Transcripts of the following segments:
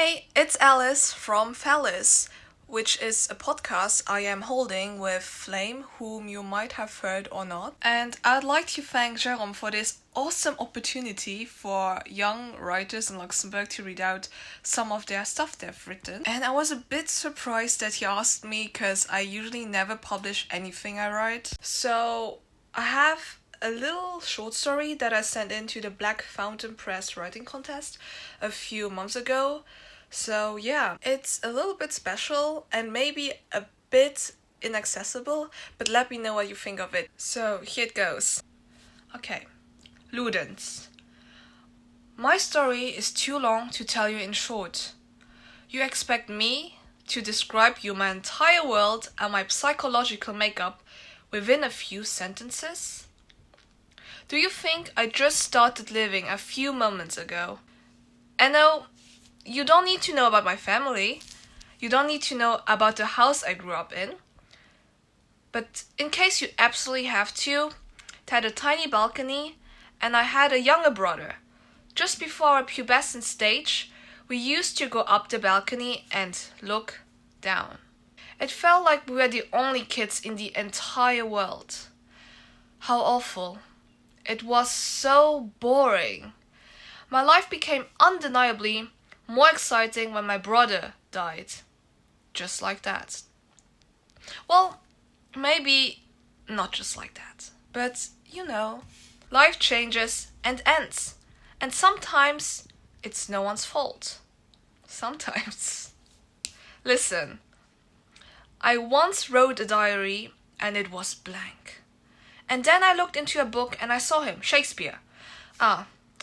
Hey, it's Alice from Phallus, which is a podcast I am holding with Flame, whom you might have heard or not. And I'd like to thank Jerome for this awesome opportunity for young writers in Luxembourg to read out some of their stuff they've written. And I was a bit surprised that he asked me because I usually never publish anything I write. So I have a little short story that I sent into the Black Fountain Press writing contest a few months ago. So yeah, it's a little bit special and maybe a bit inaccessible, but let me know what you think of it. So here it goes. Okay, Ludens. My story is too long to tell you in short. You expect me to describe you my entire world and my psychological makeup within a few sentences? Do you think I just started living a few moments ago? And no, you don't need to know about my family. You don't need to know about the house I grew up in. But in case you absolutely have to, it had a tiny balcony and I had a younger brother. Just before our pubescent stage, we used to go up the balcony and look down. It felt like we were the only kids in the entire world. How awful. It was so boring. My life became undeniably more exciting when my brother died. Just like that. Well, maybe not just like that. But, life changes and ends. And sometimes it's no one's fault. Sometimes. Listen, I once wrote a diary and it was blank. And then I looked into a book and I saw him, Shakespeare.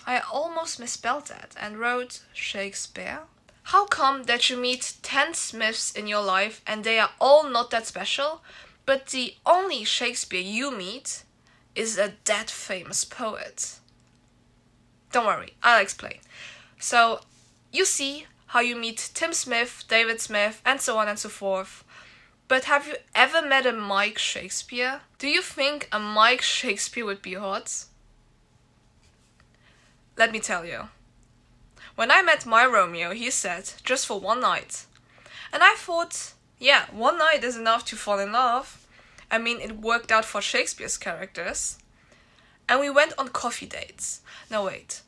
I almost misspelled that and wrote Shakespeare. How come that you meet 10 Smiths in your life and they are all not that special, but the only Shakespeare you meet is a dead famous poet? Don't worry, I'll explain. So, you see how you meet Tim Smith, David Smith, and so on and so forth. But have you ever met a Mike Shakespeare? Do you think a Mike Shakespeare would be hot? Let me tell you. When I met my Romeo, he said, just for one night. And I thought, yeah, one night is enough to fall in love. I mean, it worked out for Shakespeare's characters. And we went on coffee dates. No, wait.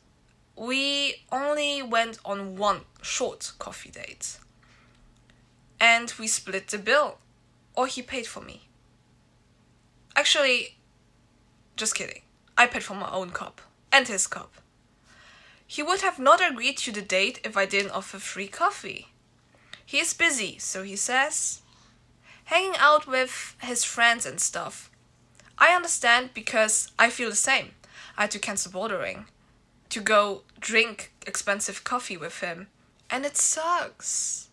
We only went on one short coffee date. And we split the bill. Or he paid for me. Actually, just kidding. I paid for my own cup. And his cup. He would have not agreed to the date if I didn't offer free coffee. He is busy, so he says. Hanging out with his friends and stuff. I understand because I feel the same. I had to cancel bordering. To go drink expensive coffee with him. And it sucks.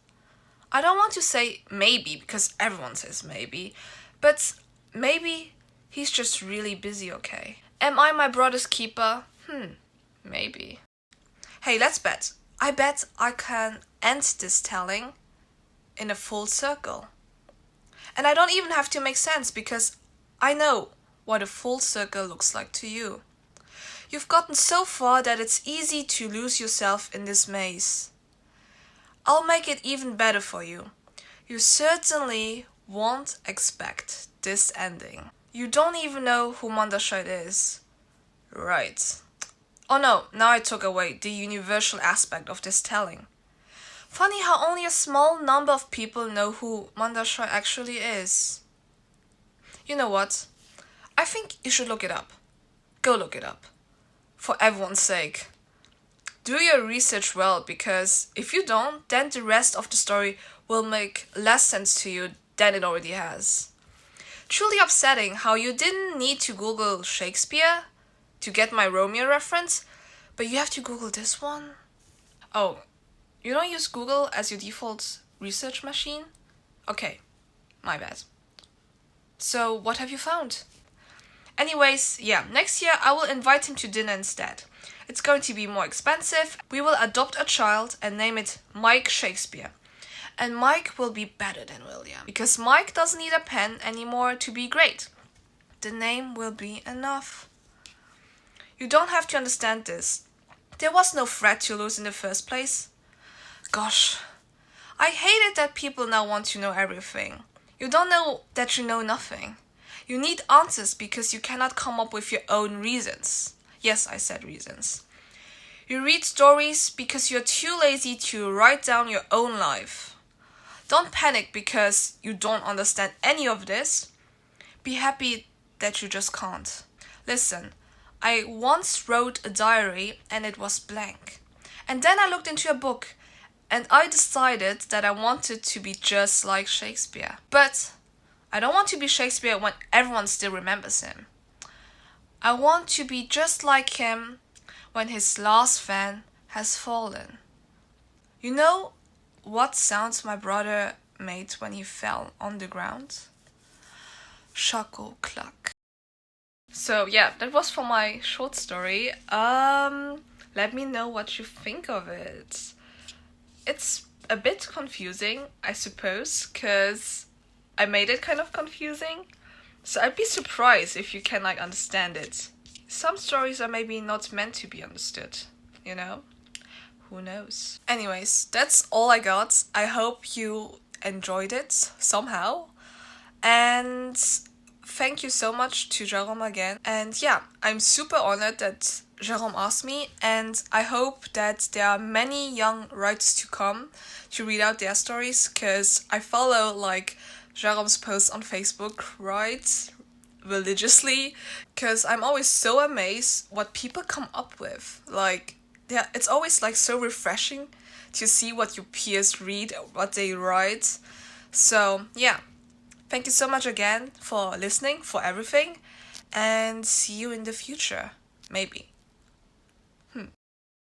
I don't want to say maybe because everyone says maybe, but maybe he's just really busy, okay? Am I my brother's keeper? Maybe. Hey, let's bet. I bet I can end this telling in a full circle. And I don't even have to make sense because I know what a full circle looks like to you. You've gotten so far that it's easy to lose yourself in this maze. I'll make it even better for you. You certainly won't expect this ending. You don't even know who Mandashite is. Right. Oh no, now I took away the universal aspect of this telling. Funny how only a small number of people know who Mandashite actually is. You know what? I think you should look it up. Go look it up. For everyone's sake. Do your research well, because if you don't, then the rest of the story will make less sense to you than it already has. Truly upsetting how you didn't need to Google Shakespeare to get my Romeo reference, but you have to Google this one? Oh, you don't use Google as your default research machine? Okay, my bad. So what have you found? Anyways, yeah, next year I will invite him to dinner instead. It's going to be more expensive. We will adopt a child and name it Mike Shakespeare. And Mike will be better than William. Because Mike doesn't need a pen anymore to be great. The name will be enough. You don't have to understand this. There was no threat to lose in the first place. Gosh, I hate it that people now want to know everything. You don't know that you know nothing. You need answers because you cannot come up with your own reasons. Yes, I said reasons. You read stories because you're too lazy to write down your own life. Don't panic because you don't understand any of this. Be happy that you just can't. Listen, I once wrote a diary and it was blank. And then I looked into a book and I decided that I wanted to be just like Shakespeare. But I don't want to be Shakespeare when everyone still remembers him. I want to be just like him when his last fan has fallen. You know what sounds my brother made when he fell on the ground? Shako cluck. So yeah, that was for my short story. Let me know what you think of it. It's a bit confusing, I suppose, because I made it kind of confusing. So I'd be surprised if you can understand it. Some stories are maybe not meant to be understood, you know? Who knows? Anyways, that's all I got. I hope you enjoyed it somehow. And thank you so much to Jerome again. And yeah, I'm super honored that Jerome asked me, and I hope that there are many young writers to come to read out their stories, because I follow Jerome's posts on Facebook, right? Religiously, because I'm always so amazed what people come up with. It's always so refreshing to see what your peers read, what they write. So yeah, thank you so much again for listening, for everything, and see you in the future, maybe.